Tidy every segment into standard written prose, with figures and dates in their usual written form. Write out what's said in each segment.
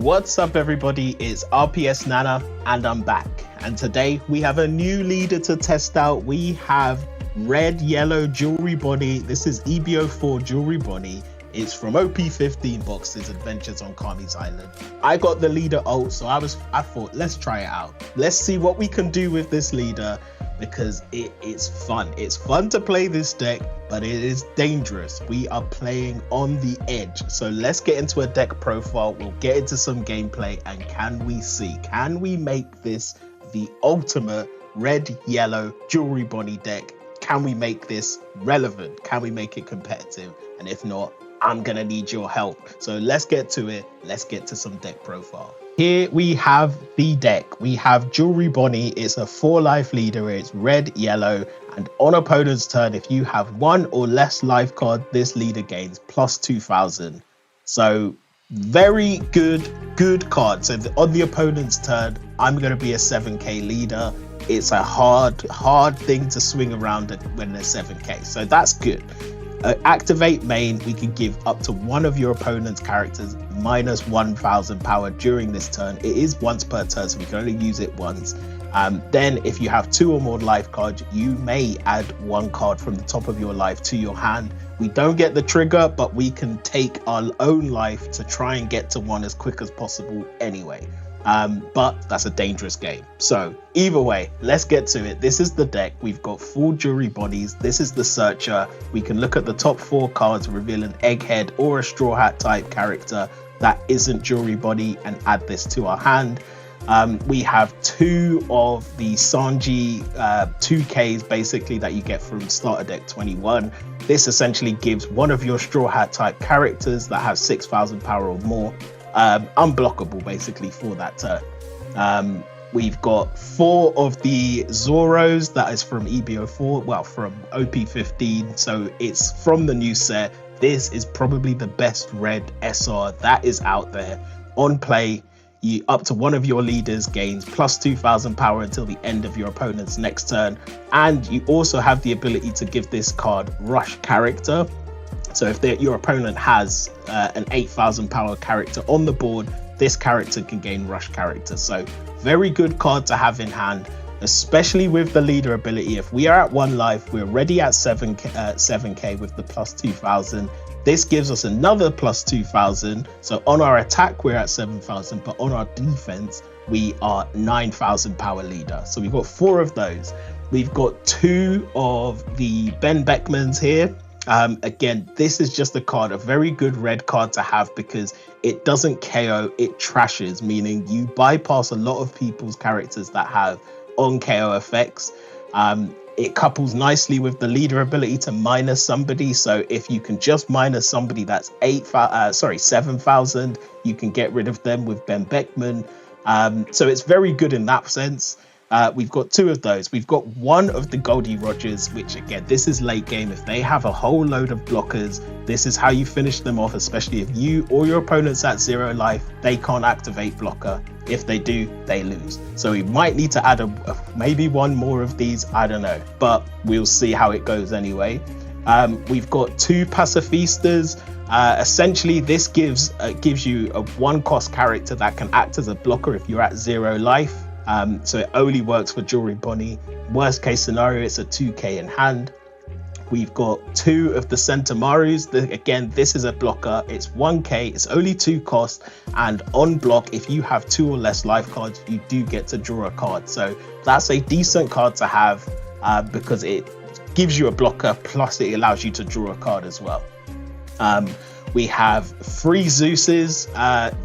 What's up everybody, it's RPS Nana and I'm back. And today we have a new leader to test out. We have Red Yellow Jewelry Bonney. This is EB04 Jewelry Bonney. It's from OP15 Boxes Adventures on Kami's Island. I got the leader ult, so I thought let's try it out. Let's see what we can do with this leader because it's fun. It's fun to play this deck, but it is dangerous. We are playing on the edge. So let's get into a deck profile. We'll get into some gameplay and can we make this the ultimate Red Yellow Jewelry Bonney deck? Can we make this relevant? Can we make it competitive? And if not, I'm gonna need your help. So let's get to it. Let's get to some deck profile. Here we have the deck. We have Jewelry Bonney. It's a 4-life leader. It's red, yellow, and on opponent's turn, if you have 1 or less life card, this leader gains plus 2,000. So very good card. So on the opponent's turn, I'm gonna be a 7k leader. It's a hard thing to swing around when there's 7k. So that's good. Activate main, we can give up to one of your opponent's characters minus 1,000 power during this turn. It is once per turn, so we can only use it once. Then if you have 2 or more life cards, you may add 1 card from the top of your life to your hand. We don't get the trigger, but we can take our own life to try and get to 1 as quick as possible anyway. But that's a dangerous game. So either way, let's get to it. This is the deck. We've got 4 Jewelry Bodies. This is the searcher. We can look at the top 4 cards, reveal an egghead or a straw hat type character that isn't Jewelry Bonney and add this to our hand. We have 2 of the Sanji 2Ks basically that you get from starter deck 21. This essentially gives one of your straw hat type characters that have 6,000 power or more unblockable basically for that turn. We've got 4 of the Zoros. That is from EB04, well, from OP15, so it's from the new set. This is probably the best red SR that is out there. On play, you up to one of your leaders gains plus 2,000 power until the end of your opponent's next turn, and you also have the ability to give this card rush character. So if your opponent has an 8,000 power character on the board, this character can gain rush character. So very good card to have in hand, especially with the leader ability. If we are at 1 life, we're already at 7k with the plus 2,000. This gives us another plus 2,000. So on our attack, we're at 7,000, but on our defense, we are 9,000 power leader. So we've got 4 of those. We've got 2 of the Ben Beckmans here. Again, this is just a card, a very good red card to have because it doesn't KO, it trashes, meaning you bypass a lot of people's characters that have on KO effects. It couples nicely with the leader ability to minus somebody. So if you can just minus somebody that's 7,000, you can get rid of them with Ben Beckman. So it's very good in that sense. We've got 2 of those. We've got 1 of the Goldie Rogers, which again, this is late game. If they have a whole load of blockers, this is how you finish them off, especially if you or your opponent's at 0 life, they can't activate blocker. If they do, they lose. So we might need to add maybe 1 more of these, I don't know, but we'll see how it goes anyway. We've got 2 Pacifistas. Essentially, this gives you a 1-cost character that can act as a blocker if you're at 0 life. So it only works for Jewelry Bonney. Worst case scenario, it's a 2k in hand. We've got 2 of the Centamarus. Again, this is a blocker. It's 1k, it's only 2 cost, and on block, if you have 2 or less life cards, you do get to draw a card. So that's a decent card to have because it gives you a blocker, plus it allows you to draw a card as well. We have 3 Zeuses.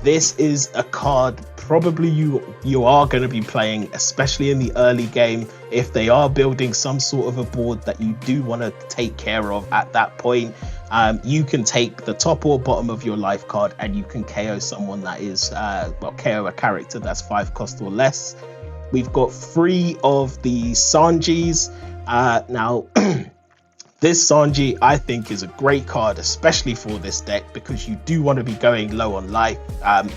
This is a card probably you are going to be playing, especially in the early game, if they are building some sort of a board that you do want to take care of at that point. You can take the top or bottom of your life card and you can KO someone that is KO a character that's 5 cost or less. We've got 3 of the Sanjis. Now this Sanji, I think, is a great card, especially for this deck, because you do want to be going low on life.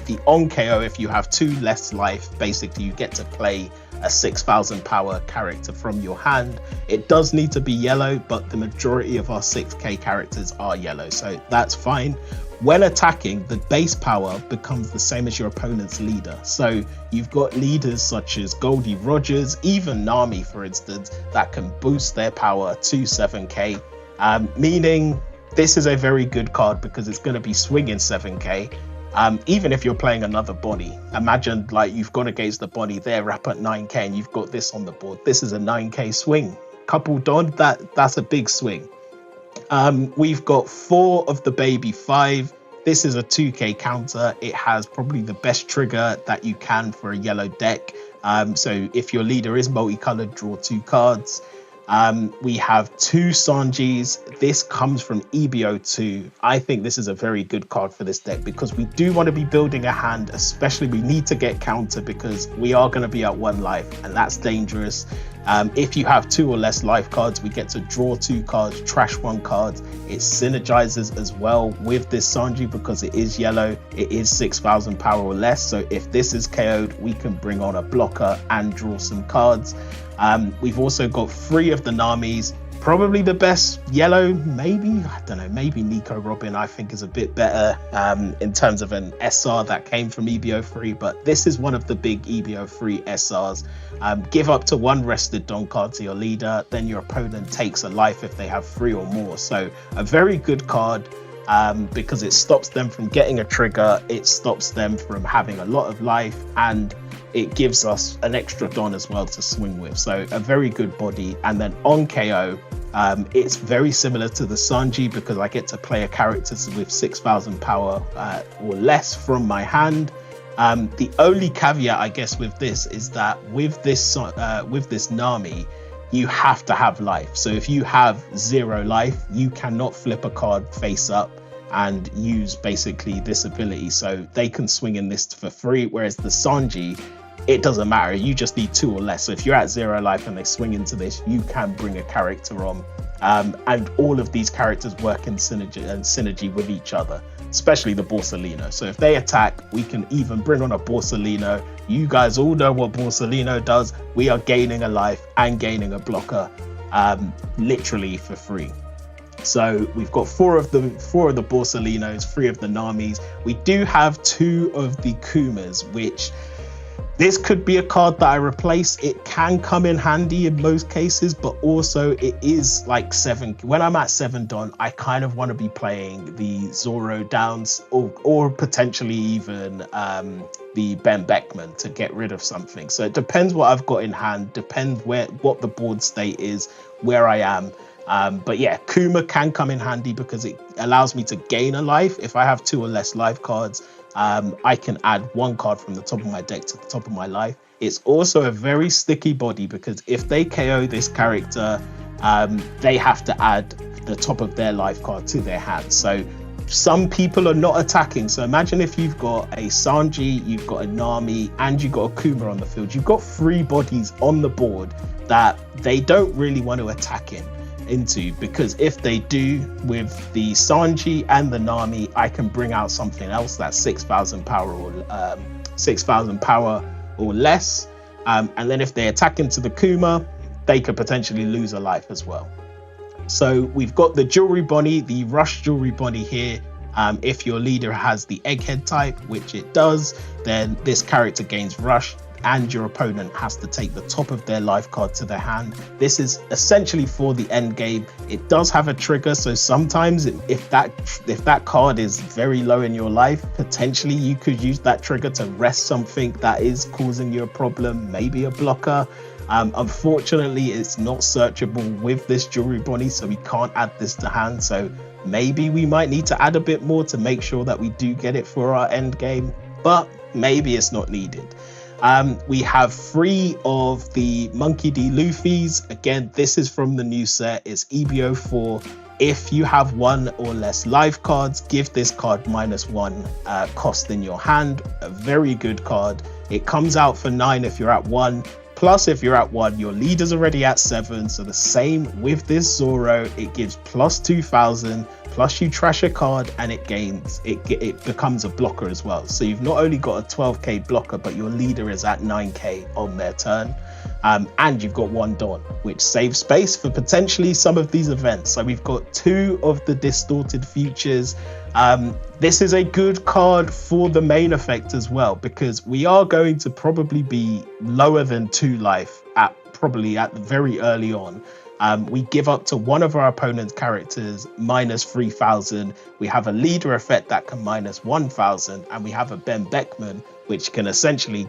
The on KO, if you have 2 less life, basically you get to play a 6,000 power character from your hand. It does need to be yellow, but the majority of our 6k characters are yellow, so that's fine. when attacking, the base power becomes the same as your opponent's leader. So you've got leaders such as Goldie Rogers, even Nami, for instance, that can boost their power to 7k, meaning this is a very good card because it's going to be swinging 7k. Even if you're playing another Bonney, imagine like you've gone against the Bonney, they're up at 9k and you've got this on the board. This is a 9k swing. Coupled on, that's a big swing. We've got 4 of the baby 5. This is a 2k counter. It has probably the best trigger that you can for a yellow deck. So if your leader is multicolored, draw 2 cards. We have 2 Sanjis. This comes from EB02. I think this is a very good card for this deck because we do want to be building a hand, especially we need to get counter because we are going to be at 1 life and that's dangerous. If you have 2 or less life cards, we get to draw 2 cards, trash 1 card. It synergizes as well with this Sanji because it is yellow. It is 6,000 power or less. So if this is KO'd, we can bring on a blocker and draw some cards. We've also got 3 of the Namis, probably the best yellow, maybe, I don't know, maybe Nico Robin I think is a bit better in terms of an SR that came from EB03, but this is one of the big EB03 SRs. Give up to 1 rested Don card to your leader, then your opponent takes a life if they have 3 or more. So a very good card because it stops them from getting a trigger, it stops them from having a lot of life, and it gives us an extra Don as well to swing with. So a very good body. And then on KO, it's very similar to the Sanji because I get to play a character with 6,000 power or less from my hand. The only caveat, I guess, with this is that with this Nami, you have to have life. So if you have 0 life, you cannot flip a card face up and use basically this ability. So they can swing in this for free, whereas the Sanji, it doesn't matter, you just need 2 or less. So if you're at 0 life and they swing into this, you can bring a character on. And all of these characters work in synergy with each other, especially the Borsalino. So if they attack, we can even bring on a Borsalino. You guys all know what Borsalino does. We are gaining a life and gaining a blocker literally for free. So we've got 4 of the Borsalinos, 3 of the Namis. We do have 2 of the Kumas, which this could be a card that I replace. It can come in handy in most cases, but also it is like 7. When I'm at 7 Don, I kind of want to be playing the Zoro Downs or potentially even the Ben Beckman to get rid of something. So it depends what I've got in hand, depends what the board state is, where I am. But yeah, Kuma can come in handy because it allows me to gain a life. If I have 2 or less life cards, I can add 1 card from the top of my deck to the top of my life. It's also a very sticky body because if they KO this character, they have to add the top of their life card to their hand. So some people are not attacking. So imagine if you've got a Sanji, you've got a Nami, and you've got a Kuma on the field. You've got 3 bodies on the board that they don't really want to attack into, because if they do with the Sanji and the Nami, I can bring out something else that's 6,000 power or 6,000 power or less, and then if they attack into the Kuma, they could potentially lose a life as well. So we've got the Jewelry Bonney, the Rush Jewelry Bonney here. If your leader has the Egghead type, which it does, then this character gains Rush, and your opponent has to take the top of their life card to their hand. This is essentially for the end game. It does have a trigger, so sometimes if that card is very low in your life, potentially you could use that trigger to rest something that is causing you a problem, maybe a blocker. Unfortunately, it's not searchable with this Jewelry Bonney, so we can't add this to hand. So maybe we might need to add a bit more to make sure that we do get it for our end game, but maybe it's not needed. We have 3 of the Monkey D. Luffy's. Again, this is from the new set. It's EB04. If you have 1 or less life cards, give this card -1 cost in your hand. A very good card. It comes out for 9 if you're at 1. Plus, if you're at 1, your leader's already at 7. So the same with this Zoro. It gives plus 2,000. Plus you trash a card and it becomes a blocker as well. So you've not only got a 12k blocker, but your leader is at 9k on their turn. and you've got 1 Dawn, which saves space for potentially some of these events. So we've got 2 of the Distorted Futures. This is a good card for the main effect as well, because we are going to probably be lower than 2 life probably at the very early on. We give up to one of our opponent's characters minus 3,000. We have a leader effect that can minus 1,000, and we have a Ben Beckman, which can essentially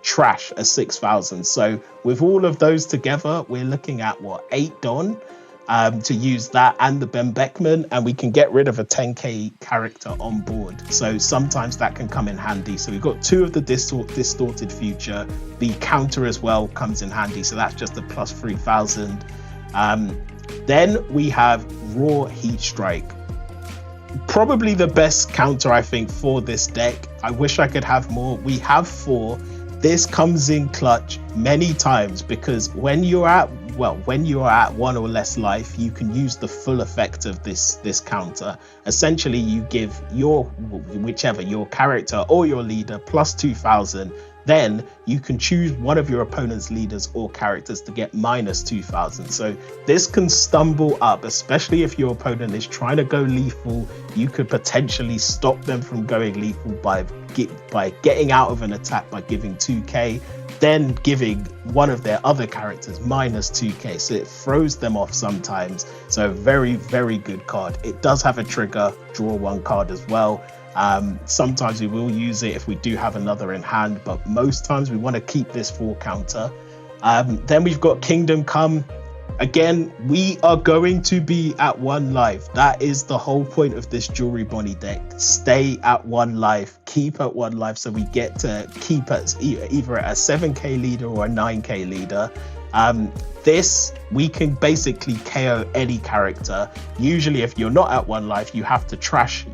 trash a 6,000. So with all of those together, we're looking at what, 8 Don to use that and the Ben Beckman, and we can get rid of a 10k character on board. So sometimes that can come in handy. So we've got 2 of the Distorted Future. The counter as well comes in handy. So that's just a plus 3,000. Then we have Raw Heat Strike, probably the best counter I think for this deck. I wish I could have more. We have 4. This comes in clutch many times, because when you're at 1 or less life, you can use the full effect of this counter. Essentially, you give your character or your leader plus 2,000. Then you can choose one of your opponent's leaders or characters to get minus 2,000. So this can stumble up, especially if your opponent is trying to go lethal. You could potentially stop them from going lethal by getting out of an attack by giving 2k, then giving one of their other characters minus 2k. So it throws them off sometimes. So very, very good card. It does have a trigger, draw 1 card as well. Sometimes we will use it if we do have another in hand, but most times we want to keep this 4 counter. Then we've got Kingdom Come. Again, we are going to be at 1 life. That is the whole point of this Jewelry Bonney deck. Stay at 1 life, keep at 1 life, so we get to keep at either a 7k leader or a 9k leader. This, we can basically KO any character. Usually if you're not at 1 life, you have to trash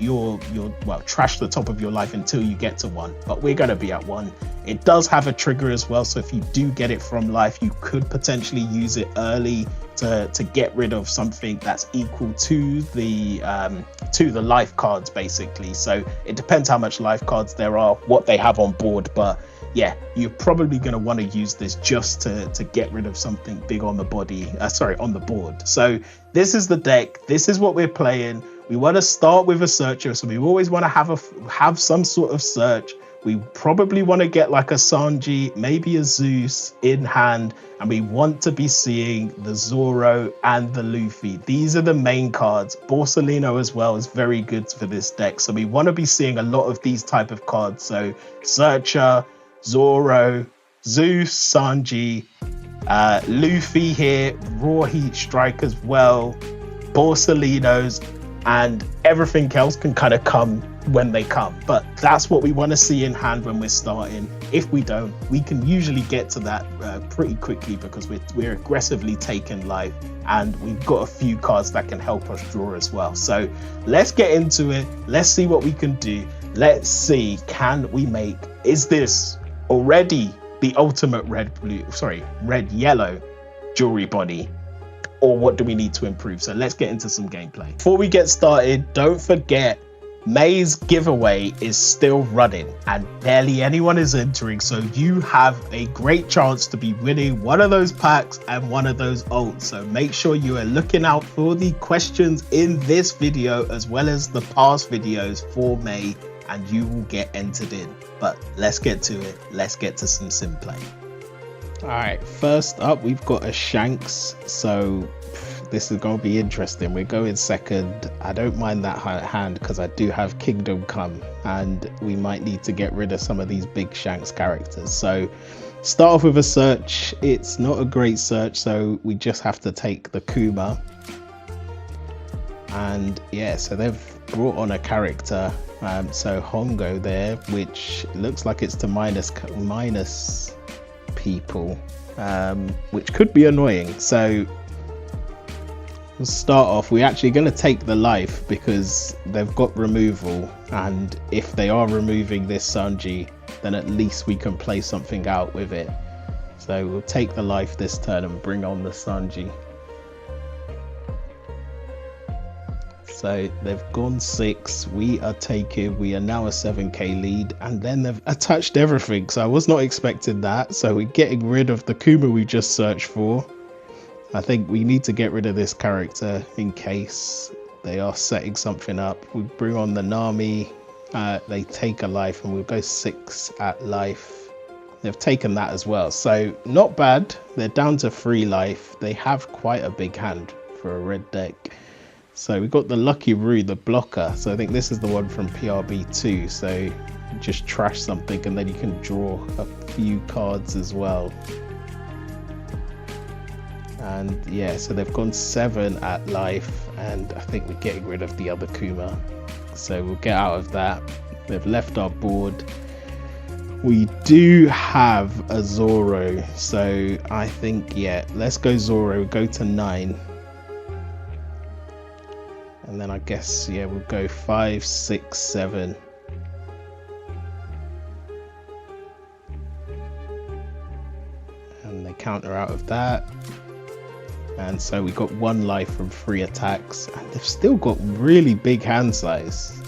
trash the top of your life until you get to 1, but we're going to be at 1. It does have a trigger as well, so if you do get it from life, you could potentially use it early to get rid of something that's equal to the life cards, basically. So it depends how much life cards there are, what they have on board, but yeah, you're probably going to want to use this just to get rid of something big on the on the board. So this is the deck. This is what we're playing. We want to start with a searcher, so we always want to have some sort of search. We probably want to get like a Sanji, maybe a Zeus in hand, and we want to be seeing the Zoro and the Luffy. These are the main cards. Borsalino as well is very good for this deck, so we want to be seeing a lot of these type of cards. So Searcher, Zoro, Zeus, Sanji, Luffy here, Raw Heat Strike as well, Borsalinos, and everything else can kind of come when they come, but that's what we want to see in hand when we're starting. If we don't, we can usually get to that pretty quickly, because we're aggressively taking life, and we've got a few cards that can help us draw as well. So let's get into it. Let's see what we can do. Let's see, can we make, is this already the ultimate red yellow Jewelry Bonney, or what do we need to improve? So let's get into some gameplay. Before we get started, don't forget May's giveaway is still running and barely anyone is entering, so you have a great chance to be winning one of those packs and one of those ults. So make sure you are looking out for the questions in this video as well as the past videos for May, and you will get entered in. But let's get to it. Let's get to some sim play. All right, first up we've got a Shanks, so this is going to be interesting. We're going second. I don't mind that hand because I do have Kingdom Come, and we might need to get rid of some of these big Shanks characters. So start off with a search. It's not a great search, so we just have to take the Kuma. And yeah, so they've brought on a character, so Hongo there, which looks like it's to minus people, which could be annoying. So we'll start off, we're actually going to take the life because they've got removal, and if they are removing this Sanji, then at least we can play something out with it. So we'll take the life this turn and bring on the Sanji. So they've gone 6. We are taking. We are now a 7k lead, and then they've attached everything. So I was not expecting that. So we're getting rid of the Kuma we just searched for. I think we need to get rid of this character in case they are setting something up. We bring on the Nami. They take a life, and we'll go 6 at life. They've taken that as well, so not bad. They're down to 3 life. They have quite a big hand for a red deck. So we got the Lucky Roo, the blocker. So I think this is the one from PRB2. So you just trash something, and then you can draw a few cards as well. And yeah, so they've gone 7 at life, and I think we're getting rid of the other Kuma. So we'll get out of that. They've left our board. We do have a Zoro, so I think, yeah, let's go Zoro, go to 9. And then I guess, yeah, we'll go 5, 6, 7. And they counter out of that. And so we got 1 life from 3 attacks, and they've still got really big hand size.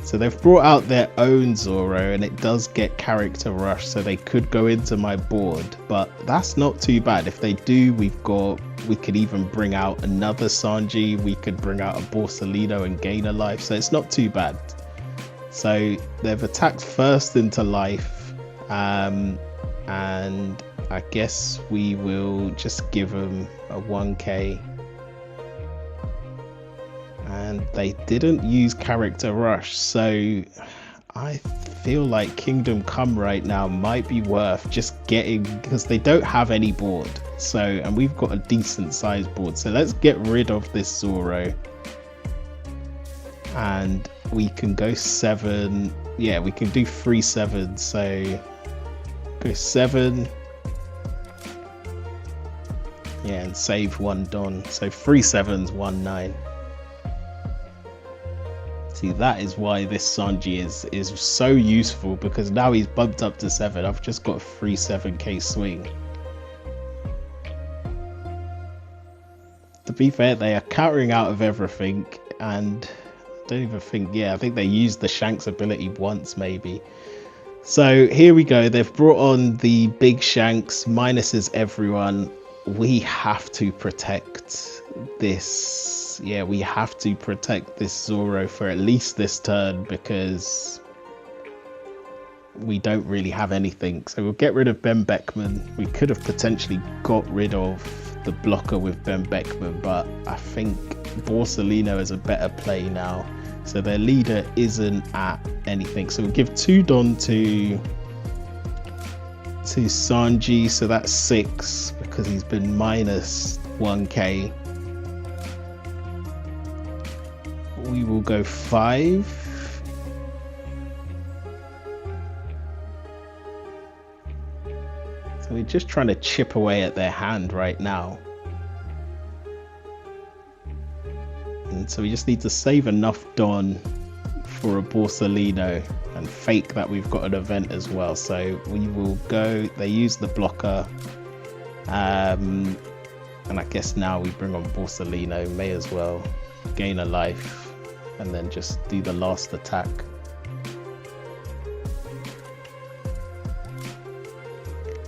So they've brought out their own Zoro, and it does get character rush, so they could go into my board, but that's not too bad. If they do, we could even bring out another Sanji, we could bring out a Borsalino and gain a life, so it's not too bad. So they've attacked first into life, and I guess we will just give them a 1k. And they didn't use character rush, so I feel like Kingdom Come right now might be worth just getting, because they don't have any board. So, and we've got a decent size board, so let's get rid of this Zoro, and we can go 7. Yeah, we can do 3 7s, so go 7. Yeah, and save 1 Don, so 3 7s, 1 9. See, that is why this Sanji is so useful, because now he's bumped up to 7. I've just got a free 7k swing. To be fair, they are countering out of everything, and I don't even think, yeah, I think they used the Shanks ability once maybe. So here we go, they've brought on the big Shanks, minuses everyone. We have to protect this. Yeah, we have to protect this Zoro for at least this turn, because we don't really have anything. So we'll get rid of Ben Beckman. We could have potentially got rid of the blocker with Ben Beckman, but I think Borsalino is a better play now. So their leader isn't at anything. So we'll give 2 Don to Sanji, so that's 6, because he's been minus 1k. We will go 5. So we're just trying to chip away at their hand right now. And so we just need to save enough Don for a Borsalino and fake that we've got an event as well. So we will go, they use the blocker. And I guess now we bring on Borsalino, may as well gain a life and then just do the last attack.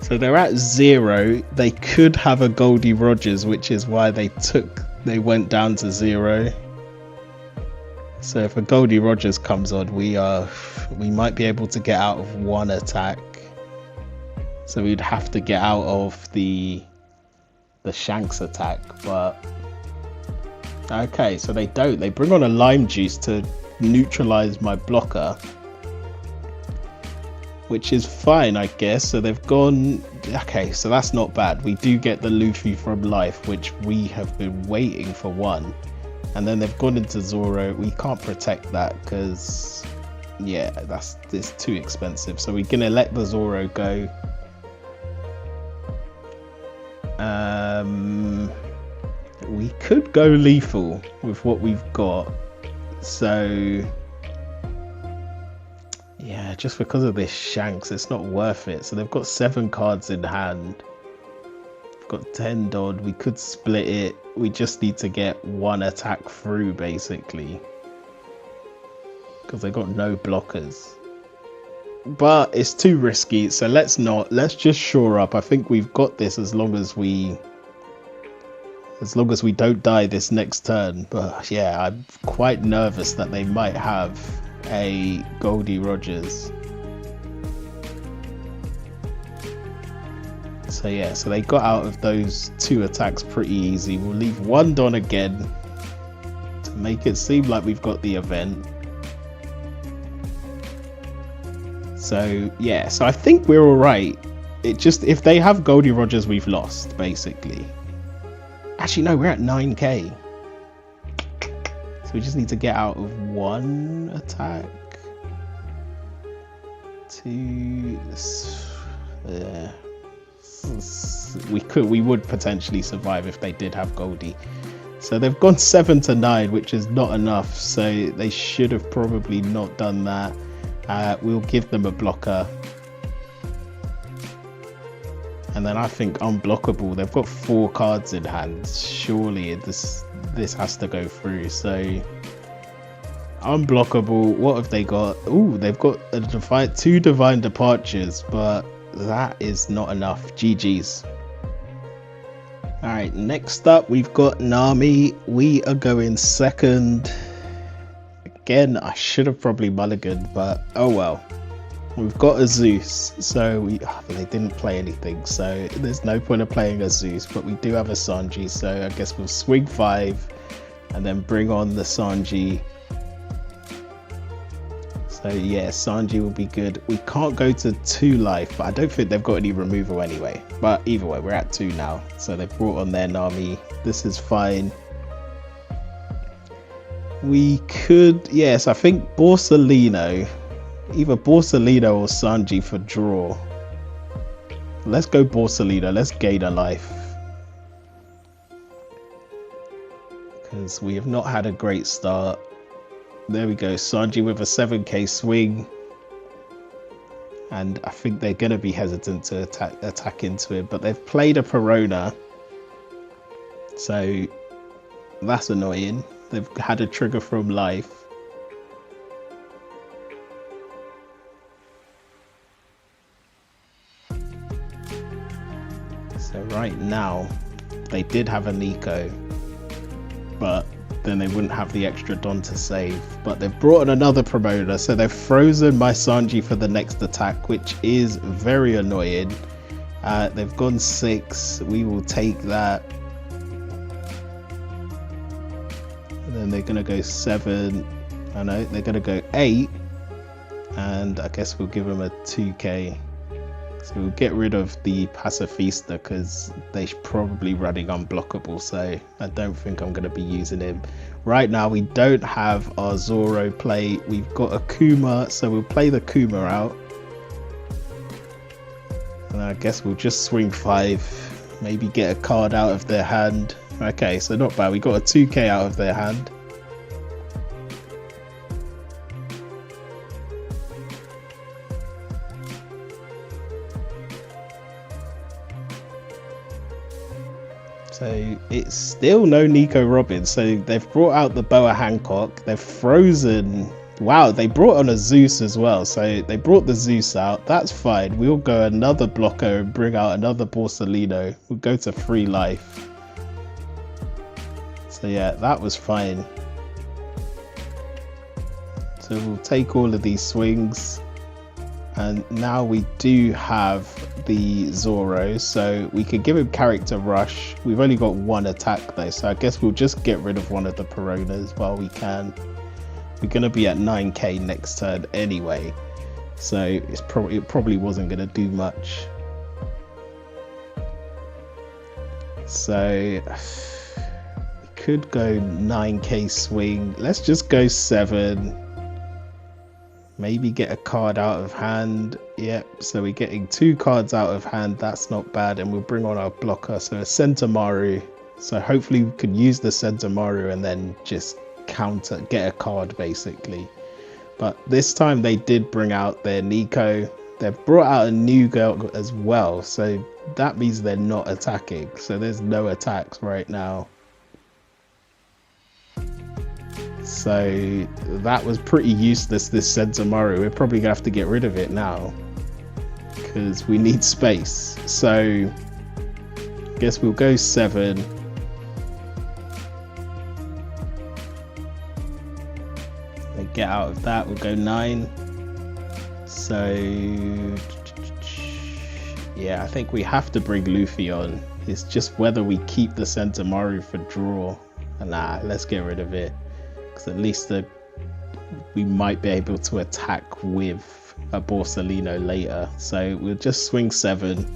So they're at 0. They could have a Goldie Rogers, which is why they went down to 0. So if a Goldie Rogers comes on, we might be able to get out of 1 attack. So we'd have to get out of the Shanks attack, but okay, so they don't. They bring on a lime juice to neutralize my blocker, which is fine, I guess. So they've gone, okay, so that's not bad. We do get the Luffy from life, which we have been waiting for 1. And then they've gone into Zoro. We can't protect that because, yeah, it's too expensive. So we're gonna let the Zoro go. We could go lethal with what we've got. So yeah, just because of this Shanks, it's not worth it. So they've got 7 cards in hand. We've got 10 Dodd. We could split it. we just need to get one attack through, basically. Because they got no blockers. But it's too risky, so let's not. Let's just shore up. I think we've got this as long as we don't die this next turn. But yeah, I'm quite nervous that they might have a Goldie Rogers. So yeah, so they got out of those two attacks pretty easy. We'll leave one Don again to make it seem like we've got the event. So yeah, so I think we're all right. It just, if they have Goldie Rogers, we've lost, basically. Actually, no, we're at 9k. So we just need to get out of one attack. We would potentially survive if they did have Goldie. So they've gone 7 to 9, which is not enough. So they should have probably not done that. We'll give them a blocker. And then I think unblockable. They've got 4 cards in hand. Surely this has to go through. So unblockable. What have they got? Ooh, they've got a 2 divine departures, but that is not enough. GG's. Alright, next up we've got Nami. We are going second. Again, I should have probably mulliganed, but oh well. We've got a Zeus, so they didn't play anything, so there's no point of playing a Zeus, but we do have a Sanji, so I guess we'll swing 5 and then bring on the Sanji. So yeah, Sanji will be good. We can't go to 2 life, but I don't think they've got any removal anyway. But either way, we're at 2 now, so they've brought on their Nami. This is fine. We could, yes, I think Borsalino. Either Borsalino or Sanji for draw. Let's go Borsalino. Let's gain a life. Because we have not had a great start. There we go. Sanji with a 7k swing. And I think they're going to be hesitant to attack into it. But they've played a Perona. So that's annoying. They've had a trigger from life. So right now, they did have a Nico, but then they wouldn't have the extra Don to save. But they've brought in another promoter, so they've frozen my Sanji for the next attack, which is very annoying. They've gone 6. We will take that. And then they're gonna go 7. I know they're gonna go 8, and I guess we'll give them a 2k. So we'll get rid of the Pacifista because they're probably running unblockable, so I don't think I'm going to be using him. Right now we don't have our Zoro play. We've got a Kuma, so we'll play the Kuma out. And I guess we'll just swing 5, maybe get a card out of their hand. Okay, so not bad. We got a 2k out of their hand. So it's still no Nico Robin. So they've brought out the Boa Hancock. They've frozen. Wow, they brought on a Zeus as well. So they brought the Zeus out. That's fine. We'll go another blocker and bring out another Borsalino. We'll go to 3 life. So yeah, that was fine. So we'll take all of these swings. And now we do have the Zoro, so we could give him character rush. We've only got 1 attack though, so I guess we'll just get rid of one of the Peronas while we can. We're going to be at 9k next turn anyway, so it probably wasn't going to do much. So we could go 9k swing. Let's just go 7. Maybe get a card out of hand. Yep, so we're getting 2 cards out of hand. That's not bad. And we'll bring on our blocker. So a Sentomaru. So hopefully we could use the Sentomaru and then just counter, get a card basically. But this time they did bring out their Nico. They've brought out a new girl as well. So that means they're not attacking. So there's no attacks right now. So that was pretty useless, this Sentomaru. We're probably gonna have to get rid of it now because we need space. So I guess we'll go 7. Then get out of that, we'll go 9. So yeah, I think we have to bring Luffy on. It's just whether we keep the Sentomaru for draw. Nah, let's get rid of it. Because at least we might be able to attack with a Borsalino later. So we'll just swing 7.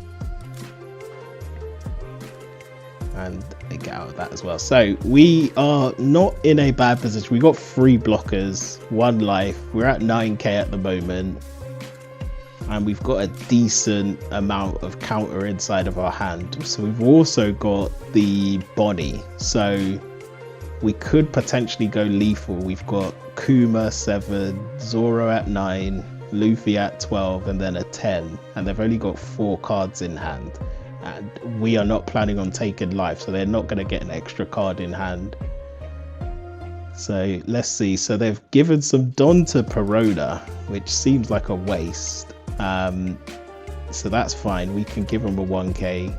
And get out of that as well. So we are not in a bad position. We got 3 blockers, 1 life. We're at 9k at the moment. And we've got a decent amount of counter inside of our hand. So we've also got the Bonney. So we could potentially go lethal. We've got Kuma 7, Zoro at 9, Luffy at 12, and then a 10. And they've only got 4 cards in hand. And we are not planning on taking life, so they're not going to get an extra card in hand. So let's see. So they've given some Don to Perona, which seems like a waste. So that's fine. We can give them a 1k.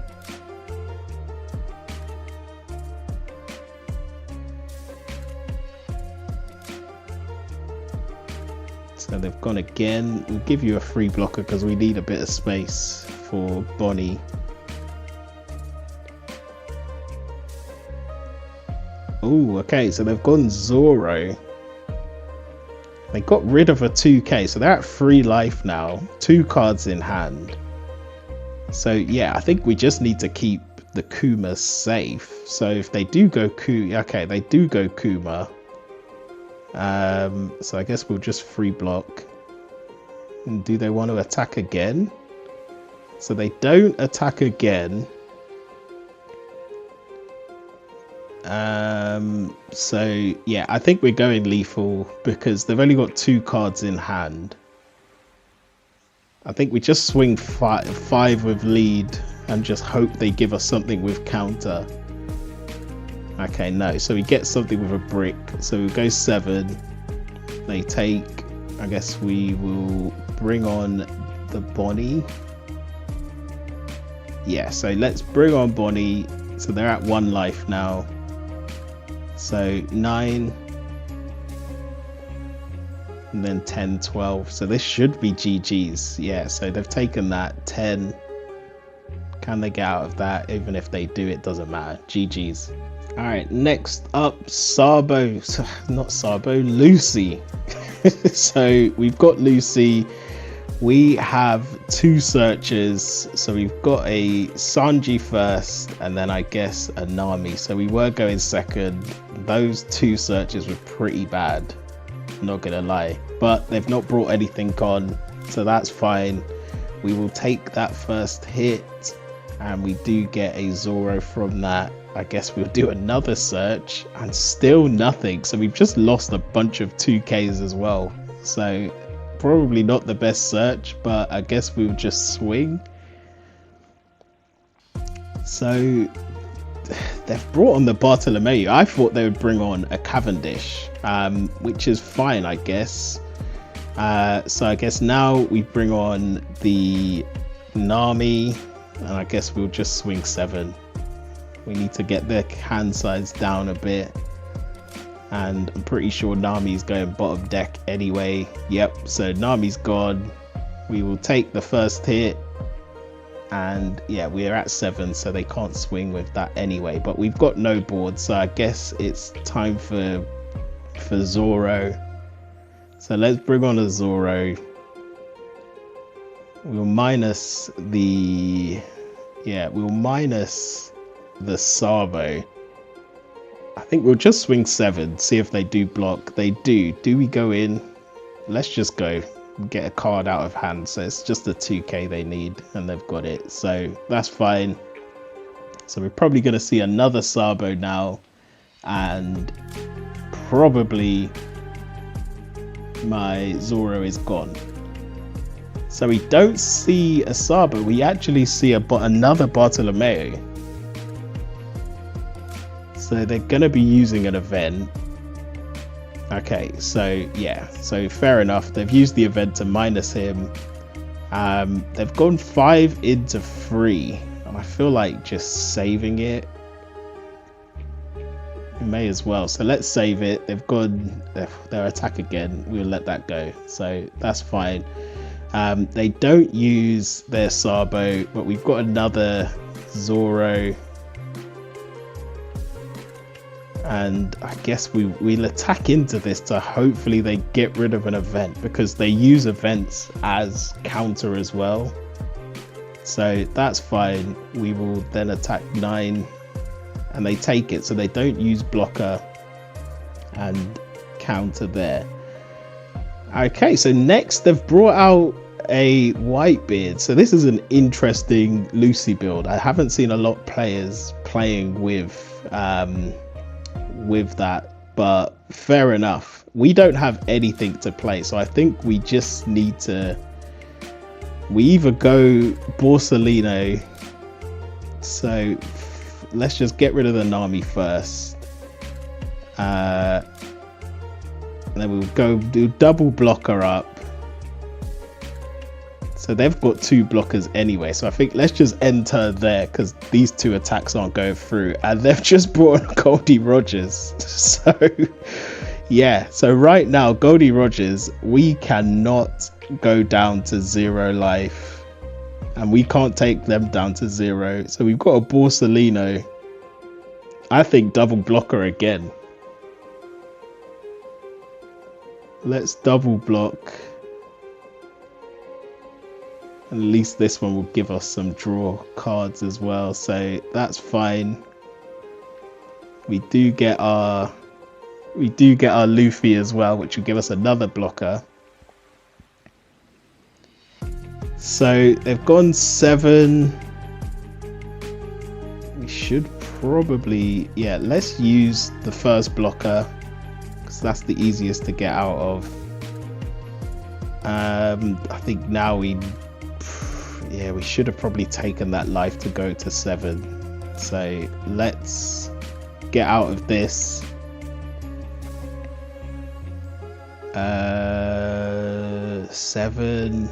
So they've gone again. We'll give you a free blocker because we need a bit of space for Bonney. Oh, okay. So they've gone Zoro. They got rid of a 2k, so they're at 3 life now, 2 cards in hand. So yeah, I think we just need to keep the Kuma safe. So if they do go okay, they do go Kuma. So I guess we'll just free block. And do they want to attack again? So they don't attack again. So yeah, I think we're going lethal because they've only got 2 cards in hand. I think we just swing 5 with lead and just hope they give us something with counter. Okay, no, so we get something with a brick, so we go 7. They take, I guess we will bring on the Bonney. Yeah, so let's bring on Bonney. So they're at 1 life now. So 9, and then 10, 12. So this should be GG's. Yeah, so they've taken that. 10. Can they get out of that? Even if they do, it doesn't matter. GG's. All right, next up, Sabo. Not Sabo, Lucy. So we've got Lucy. We have 2 searches. So we've got a Sanji first, and then I guess a Nami. So we were going second. Those 2 searches were pretty bad, not gonna lie, but they've not brought anything on, so that's fine. We will take that first hit, and we do get a Zoro from that. I guess we'll do another search and still nothing. So we've just lost a bunch of 2Ks as well. So probably not the best search, but I guess we'll just swing. So they've brought on the Bartolomeu. I thought they would bring on a Cavendish, which is fine, I guess. So I guess now we bring on the Nami, and I guess we'll just swing 7. We need to get their hand size down a bit, and I'm pretty sure Nami's going bottom deck anyway. Yep, so Nami's gone. We will take the first hit, and yeah, we're at 7, so they can't swing with that anyway, but we've got no board, so I guess it's time for Zoro. So let's bring on a Zoro. We'll minus the Sabo. I think we'll just swing 7, see if they do block. They do. Do we go in? Let's just go. Get a card out of hand. So it's just a 2k they need, and they've got it. So that's fine. So we're probably going to see another Sabo now, and probably my Zoro is gone. So we don't see a Sabo. We actually see another Bartolomeu. So they're going to be using an event. Okay, so yeah, so fair enough. They've used the event to minus him. They've gone 5 into 3, and I feel like just saving it. We may as well. So let's save it. They've gone their attack again. We'll let that go. So that's fine. They don't use their Sabo, but we've got another Zoro. And I guess we'll attack into this to hopefully they get rid of an event, because they use events as counter as well. So that's fine. We will then attack 9 and they take it. So they don't use blocker and counter there. Okay, so next they've brought out a Whitebeard. So this is an interesting Lucy build. I haven't seen a lot of players playing with that, but fair enough. We don't have anything to play, so I think we just need to either go Borsalino. So let's just get rid of the Nami first, and then we'll go do double blocker up. So they've got 2 blockers anyway, so I think let's just enter there, because these 2 attacks aren't going through, and they've just brought on Goldie Rogers. So yeah, so right now Goldie Rogers, we cannot go down to 0 life, and we can't take them down to 0. So we've got a Borsalino. I think double blocker again. Let's double block. At least this one will give us some draw cards as well, so that's fine. We do get our Luffy as well, which will give us another blocker. So they've gone 7. We should probably, yeah, let's use the first blocker, because that's the easiest to get out of. I think now we should have probably taken that life to go to 7. So let's get out of this. 7.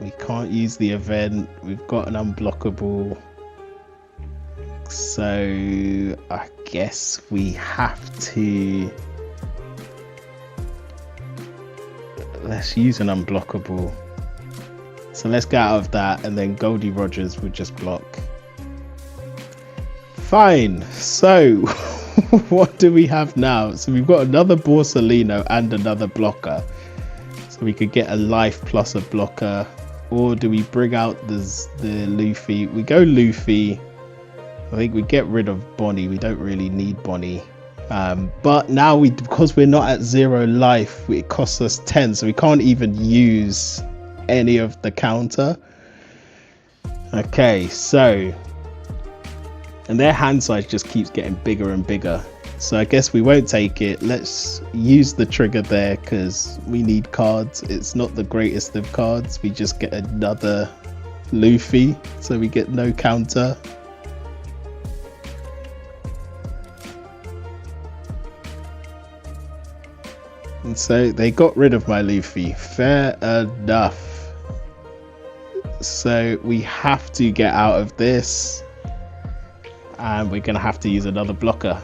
We can't use the event. We've got an unblockable. So I guess we have to. Let's use an unblockable. So let's get out of that, and then Goldie Rogers will just block. Fine. So what do we have now? So we've got another Borsalino and another blocker. So we could get a life plus a blocker. Or do we bring out the Luffy? We go Luffy. I think we get rid of Bonney. We don't really need Bonney. But now because we're not at 0 life, it costs us 10. So we can't even use any of the counter. Okay, so, and their hand size just keeps getting bigger and bigger, so I guess we won't take it. Let's use the trigger there, because we need cards. It's not the greatest of cards. We just get another Luffy, so we get no counter. And so they got rid of my Luffy. Fair enough. So we have to get out of this, and we're gonna have to use another blocker.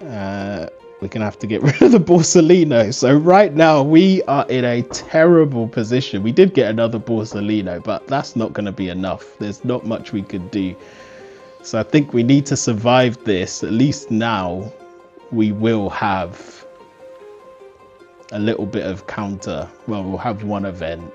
We're gonna have to get rid of the Borsalino. So right now we are in a terrible position. We did get another Borsalino, but that's not gonna be enough. There's not much we could do. So I think we need to survive this. At least now we will have a little bit of counter. Well, we'll have one event,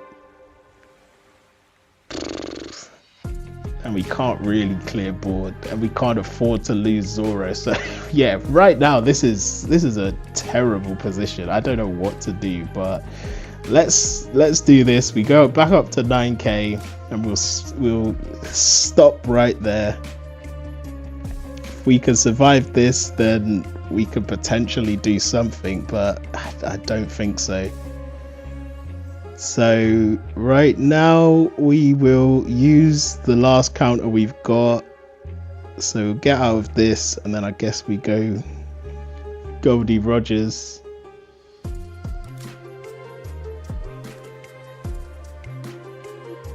and we can't really clear board, and we can't afford to lose Zoro. So yeah, right now this is a terrible position. I don't know what to do, but let's do this. We go back up to 9k, and we'll stop right there. If we can survive this, then we could potentially do something, but I don't think so. So right now we will use the last counter we've got. So get out of this, and then I guess we go Goldie Rogers.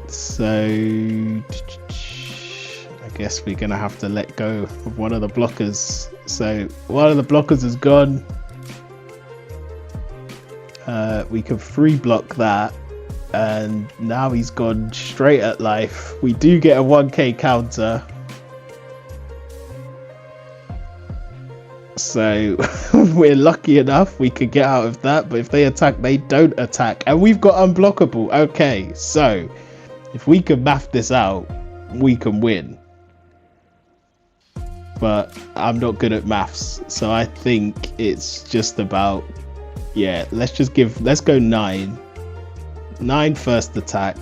So I guess we're gonna have to let go of one of the blockers. So one of the blockers is gone. We can free block that, and now he's gone straight at life. We do get a 1k counter. So we're lucky enough we could get out of that, but if they attack, they don't attack, and we've got unblockable. Okay, so if we can math this out, we can win. But I'm not good at maths, so I think it's just about, yeah, let's go 9 first attack.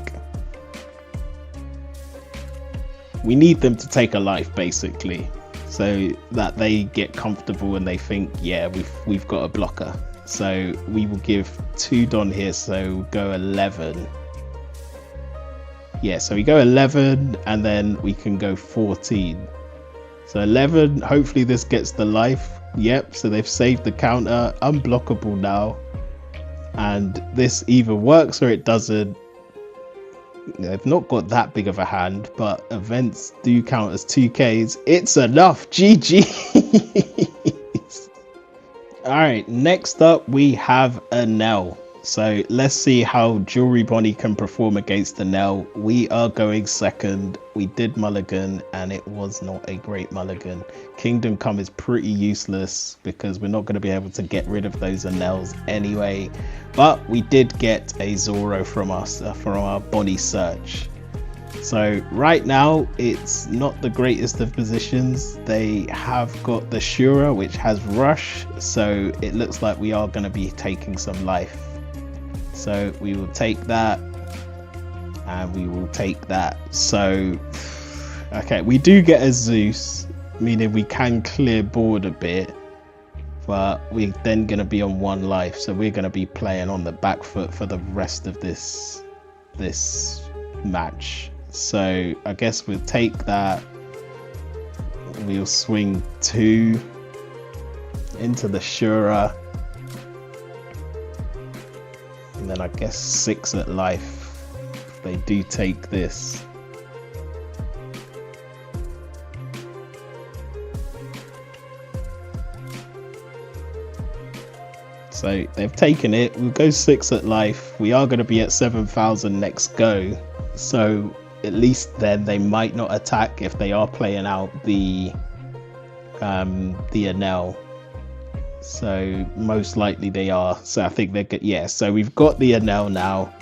We need them to take a life basically, so that they get comfortable and they think, yeah, we've got a blocker. So we will give 2 Don here, so we'll go 11. Yeah, so we go 11, and then we can go 14. So 11, hopefully this gets the life. Yep, so they've saved the counter, unblockable now. And this either works or it doesn't. They've not got that big of a hand, but events do count as 2Ks. It's enough, GG. Alright, next up we have Enel. So let's see how Jewelry Bonney can perform against Enel. We are going second. We did mulligan, and it was not a great mulligan. Kingdom Come is pretty useless because we're not going to be able to get rid of those Enels anyway. But we did get a Zoro from us from our Bonney search. So right now it's not the greatest of positions. They have got the Shura, which has rush, so it looks like we are going to be taking some life. So we will take that, and we will take that. So okay, we do get a Zeus, meaning we can clear board a bit, but we're then going to be on 1 life, so we're going to be playing on the back foot for the rest of this match. So I guess we'll take that. We'll swing 2 into the Shura, and then I guess 6 at life if they do take this. So they've taken it. We'll go 6 at life. We are going to be at 7,000 next go, so at least then they might not attack if they are playing out the Enel. So most likely they are. So I think they're good. Yeah, so we've got the Enel now.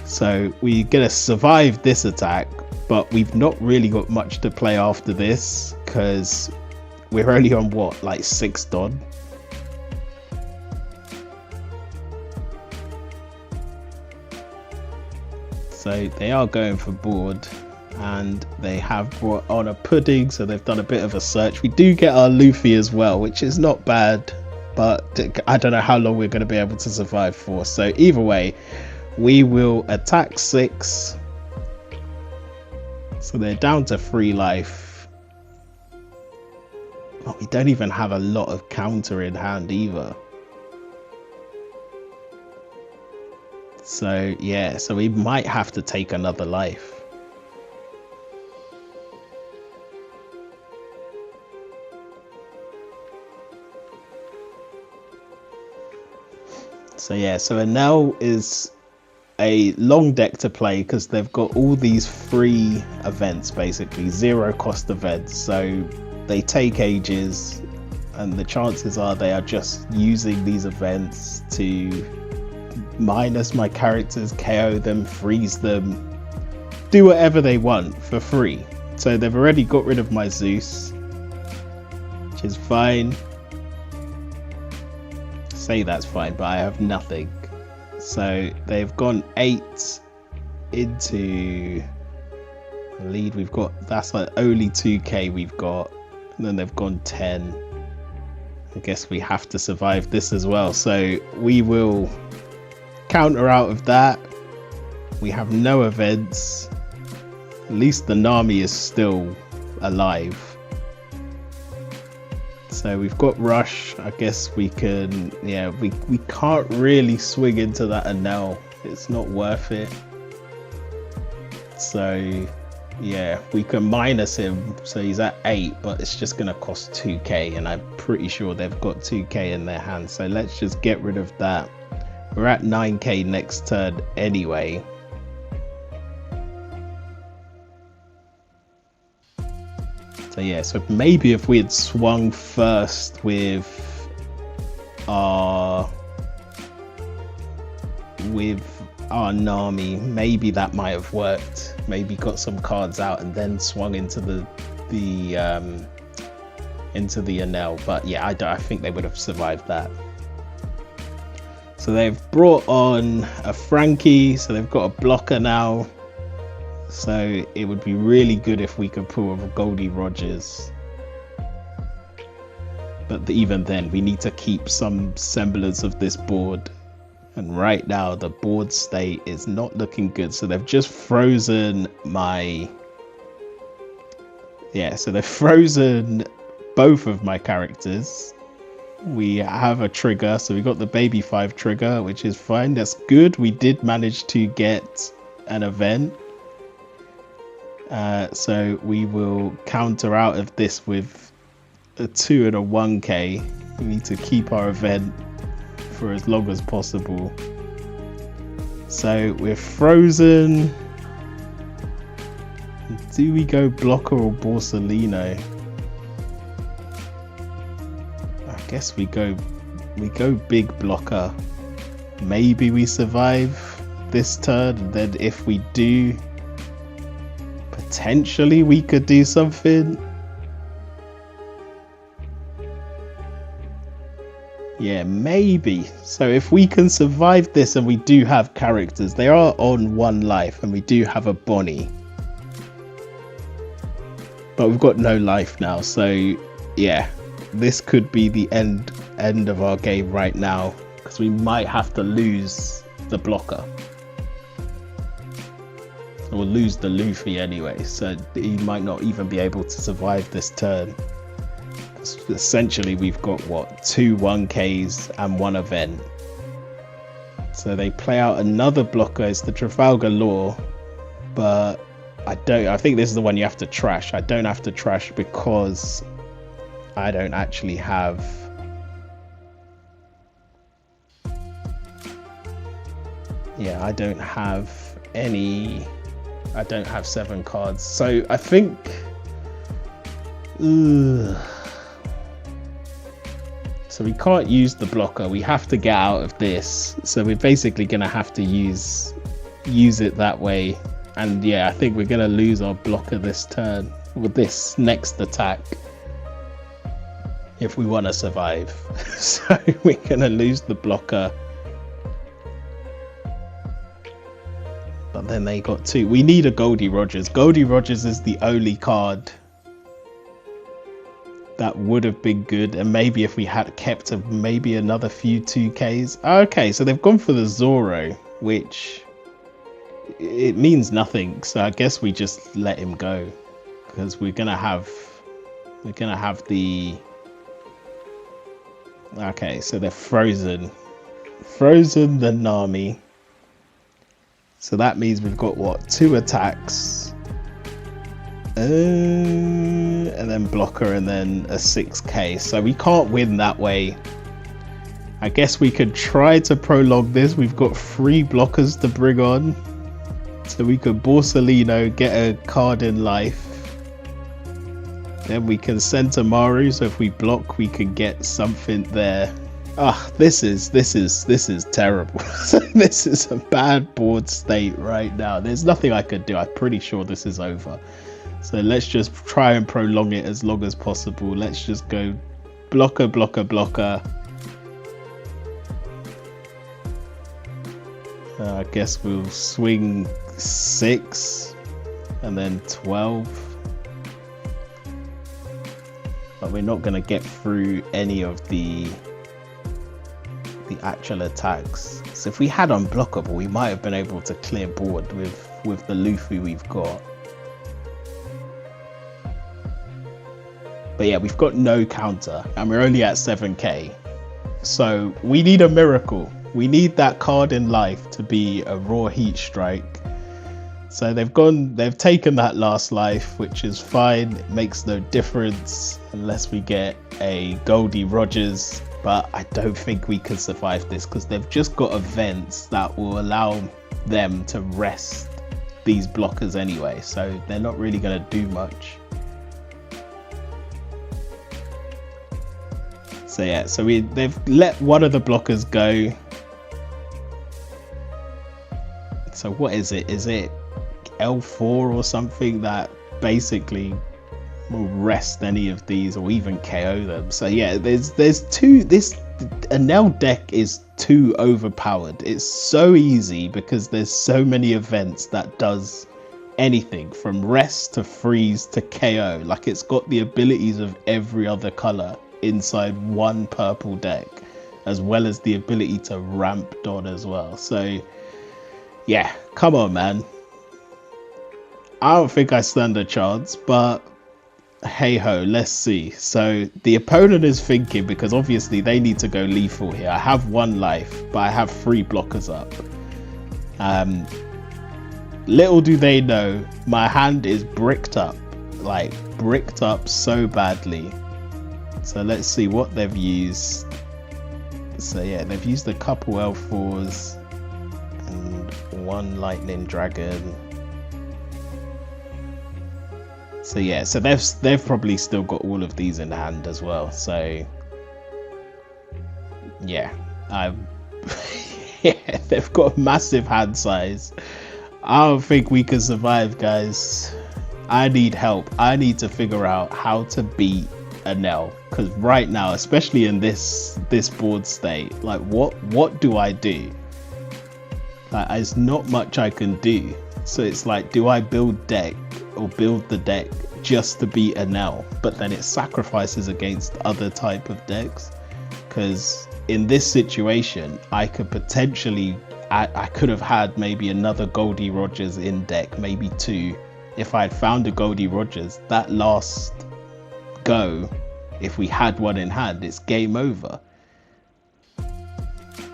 So we're gonna survive this attack, but we've not really got much to play after this because we're only on what, like 6 Don. So they are going for board, and they have brought on a pudding, so they've done a bit of a search. We do get our Luffy as well, which is not bad, but I don't know how long we're going to be able to survive for. So either way, we will attack 6. So they're down to 3 life. But we don't even have a lot of counter in hand either. So yeah, so we might have to take another life. So yeah, so Enel is a long deck to play because they've got all these free events, basically 0 cost events, so they take ages, and the chances are they are just using these events to minus my characters, KO them, freeze them, do whatever they want for free. So they've already got rid of my Zeus, which is fine. Say that's fine, but I have nothing. So they've gone 8 into the lead. We've got, that's like only 2k we've got, and then they've gone 10. I guess we have to survive this as well, so we will counter out of that. We have no events. At least the Nami is still alive. So we've got rush. I guess we can, yeah, we can't really swing into that Enel. It's not worth it. So yeah, we can minus him. So he's at 8, but it's just gonna cost 2k, and I'm pretty sure they've got 2k in their hands. So let's just get rid of that. We're at 9k next turn anyway. So yeah, so maybe if we had swung first with our Nami, maybe that might have worked. Maybe got some cards out and then swung into the Enel. But yeah, I think they would have survived that. So they've brought on a Frankie, so they've got a blocker now. So it would be really good if we could pull a Goldie Rogers. But even then, we need to keep some semblance of this board. And right now, the board state is not looking good. So they've just frozen my... Yeah, so they've frozen both of my characters. We have a trigger, so we got the baby 5 trigger, which is fine. That's good. We did manage to get an event. So we will counter out of this with a 2 and a 1k. We need to keep our event for as long as possible. So we're frozen. Do we go blocker or Borsalino? I guess we go big blocker. Maybe we survive this turn, and then if we do, potentially we could do something. Yeah, maybe. So if we can survive this, and we do have characters, they are on 1 life, and we do have a Bonnie, but we've got no life now. So yeah, this could be the end of our game right now, because we might have to lose the blocker. We'll lose the Luffy anyway, so he might not even be able to survive this turn. Essentially, we've got what, 2 1Ks and 1 event. So they play out another blocker. It's the Trafalgar Law, but I think this is the one you have to trash. I don't have to trash because I don't actually have... Yeah, I don't have any... I don't have 7 cards, so I think so we can't use the blocker. We have to get out of this, so we're basically gonna have to use it that way. And yeah, I think we're gonna lose our blocker this turn with this next attack if we want to survive. So we're gonna lose the blocker. But then they got 2. We need a Goldie Rogers. Goldie Rogers is the only card that would have been good. And maybe if we had kept maybe another few 2Ks. Okay, so they've gone for the Zoro, which it means nothing. So I guess we just let him go, because we're gonna have the... Okay, so they're frozen the Nami. So that means we've got what, 2 attacks, and then blocker, and then a 6k. So we can't win that way. I guess we could try to prolong this. We've got 3 blockers to bring on, so we could Borsalino, get a card in life. Then we can send to Maru, so if we block, we can get something there. This is terrible. This is a bad board state right now. There's nothing I could do. I'm pretty sure this is over. So let's just try and prolong it as long as possible. Let's just go blocker, blocker, blocker. I guess we'll swing 6 and then 12. But we're not going to get through any of the actual attacks. So if we had unblockable, we might have been able to clear board with the Luffy we've got. But yeah, we've got no counter and we're only at 7k. So we need a miracle. We need that card in life to be a raw heat strike. So they've taken that last life, which is fine. It makes no difference unless we get a Goldie Rogers. But I don't think we can survive this because they've just got events that will allow them to rest these blockers anyway. So they're not really going to do much. So yeah, so they've let one of the blockers go. So what is it? Is it L4 or something that basically will rest any of these or even KO them? So yeah, there's two. This Enel deck is too overpowered. It's so easy because there's so many events that does anything from rest to freeze to KO. Like it's got the abilities of every other color inside one purple deck, as well as the ability to ramp Don as well. So yeah, come on, man. I don't think I stand a chance, but hey ho, let's see. So the opponent is thinking, because obviously they need to go lethal here. I have 1 life, but I have 3 blockers up. Little do they know, my hand is bricked up, like bricked up so badly. So let's see what they've used. So yeah, they've used a couple L4s and 1 lightning dragon. So yeah, so they've probably still got all of these in hand as well. So yeah, yeah, they've got a massive hand size. I don't think we can survive, guys. I need help. I need to figure out how to beat Enel, because right now, especially in this board state, like what do I do? Like, there's not much I can do. So it's like, do I build deck or build the deck just to beat Enel, but then it sacrifices against other type of decks? Because in this situation, I could potentially, I could have had maybe another Goldie Rogers in deck, maybe 2. If I had found a Goldie Rogers, that last go, if we had 1 in hand, it's game over.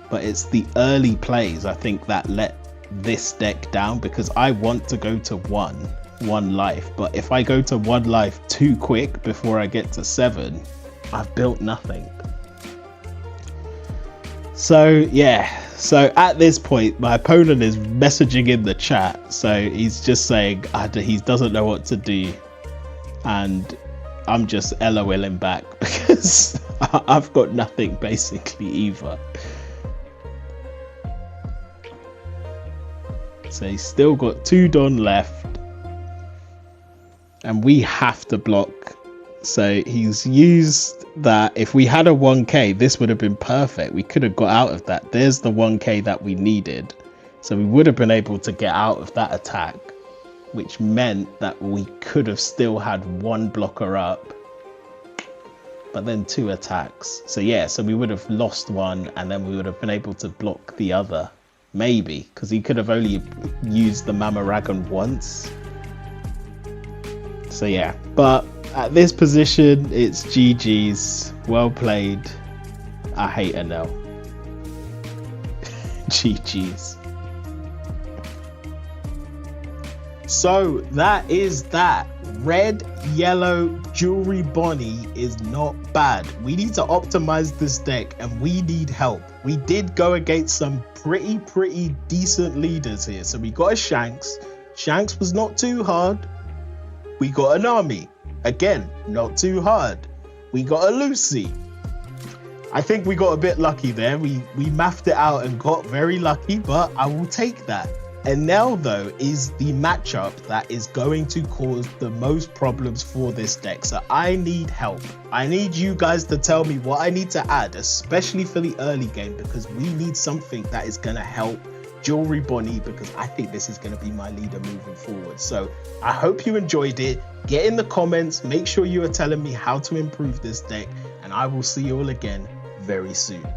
But it's the early plays, I think, that let this deck down, because I want to go to one life, but if I go to 1 life too quick before I get to 7, I've built nothing. So yeah, so at this point my opponent is messaging in the chat, so he's just saying he doesn't know what to do, and I'm just LOLing back because I've got nothing basically either. So he's still got 2 Don left and we have to block. So he's used that. If we had a 1k, this would have been perfect. We could have got out of that. There's the 1k that we needed. So we would have been able to get out of that attack, which meant that we could have still had 1 blocker up, but then 2 attacks. So yeah, so we would have lost 1 and then we would have been able to block the other. Maybe, because he could have only used the Mamaragan once. So yeah, but at this position, it's GG's. Well played. I hate Enel. GG's. So that is that. Red Yellow Jewelry Bonney is not bad. We need to optimize this deck and we need help. We did go against some pretty decent leaders here. So we got a Shanks. Shanks was not too hard. We got a Nami. Again, not too hard. We got a Lucy. I think we got a bit lucky there. We mathed it out and got very lucky, but I will take that. Enel, though, is the matchup that is going to cause the most problems for this deck. So I need help. I need you guys to tell me what I need to add, especially for the early game, because we need something that is going to help Jewelry Bonney, because I think this is going to be my leader moving forward. So I hope you enjoyed it. Get in the comments. Make sure you are telling me how to improve this deck, and I will see you all again very soon.